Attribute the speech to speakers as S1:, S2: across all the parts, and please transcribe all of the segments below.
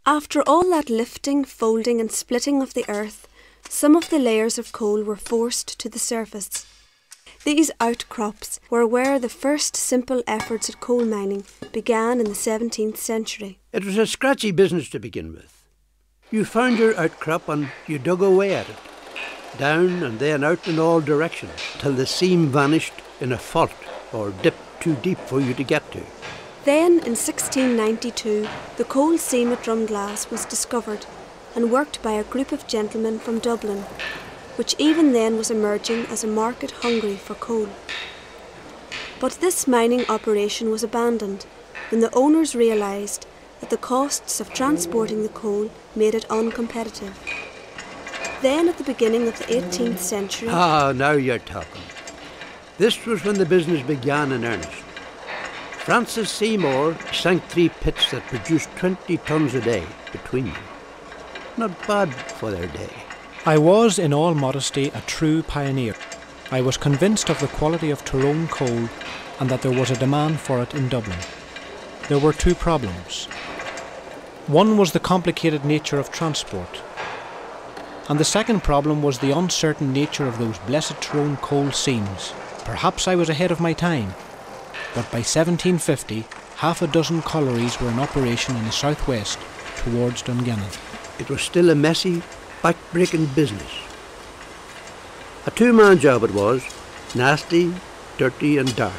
S1: After all that lifting, folding and splitting of the earth, some of the layers of coal were forced to the surface. These outcrops were where the first simple efforts at coal mining began in the 17th century.
S2: It was a scratchy business to begin with. You found your outcrop and you dug away at it, down and then out in all directions, till the seam vanished in a fault or dipped too deep for you to get to.
S1: Then, in 1692, the coal seam at Drumglass was discovered and worked by a group of gentlemen from Dublin, which even then was emerging as a market hungry for coal. But this mining operation was abandoned when the owners realised that the costs of transporting the coal made it uncompetitive. Then, at the beginning of the 18th century...
S2: Now you're talking. This was when the business began in earnest. Francis Seymour sank 3 pits that produced 20 tonnes a day between them. Not bad for their day.
S3: I was, in all modesty, a true pioneer. I was convinced of the quality of Tyrone coal and that there was a demand for it in Dublin. There were 2 problems. One was the complicated nature of transport, and the second problem was the uncertain nature of those blessed Tyrone coal seams. Perhaps I was ahead of my time, but by 1750, half a dozen collieries were in operation in the southwest towards Dungannon.
S2: It was still a messy, back-breaking business. A 2-man job it was, nasty, dirty and dark.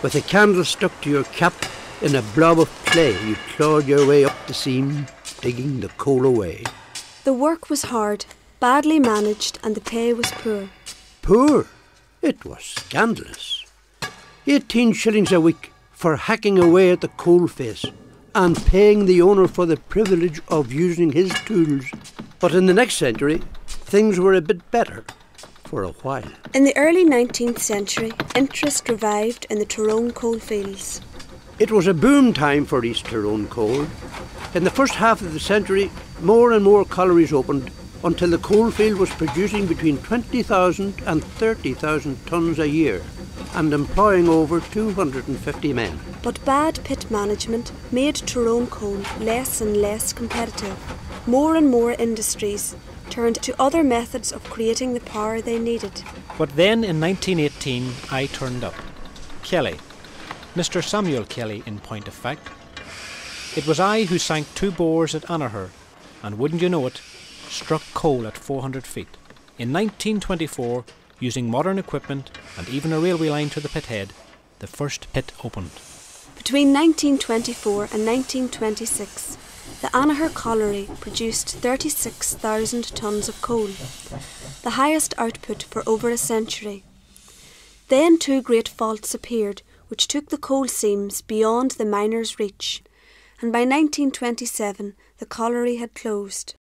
S2: With a candle stuck to your cap in a blob of clay, you clawed your way up the seam, digging the coal away.
S1: The work was hard, badly managed and the pay was poor.
S2: Poor? It was scandalous. 18 shillings a week for hacking away at the coal face and paying the owner for the privilege of using his tools. But in the next century, things were a bit better for a while.
S1: In the early 19th century, interest revived in the Tyrone coal fields.
S2: It was a boom time for East Tyrone coal. In the first half of the century, more and more collieries opened until the coalfield was producing between 20,000 and 30,000 tonnes a year and employing over 250 men.
S1: But bad pit management made Tyrone coal less and less competitive. More and more industries turned to other methods of creating the power they needed.
S3: But then in 1918 I turned up. Kelly. Mr. Samuel Kelly, in point of fact. It was I who sank 2 bores at Anaher, and wouldn't you know it, struck coal at 400 feet. In 1924, using modern equipment and even a railway line to the pit head, the first pit opened.
S1: Between 1924 and 1926, the Anaher colliery produced 36,000 tonnes of coal, the highest output for over a century. Then 2 great faults appeared which took the coal seams beyond the miners' reach, and by 1927 the colliery had closed.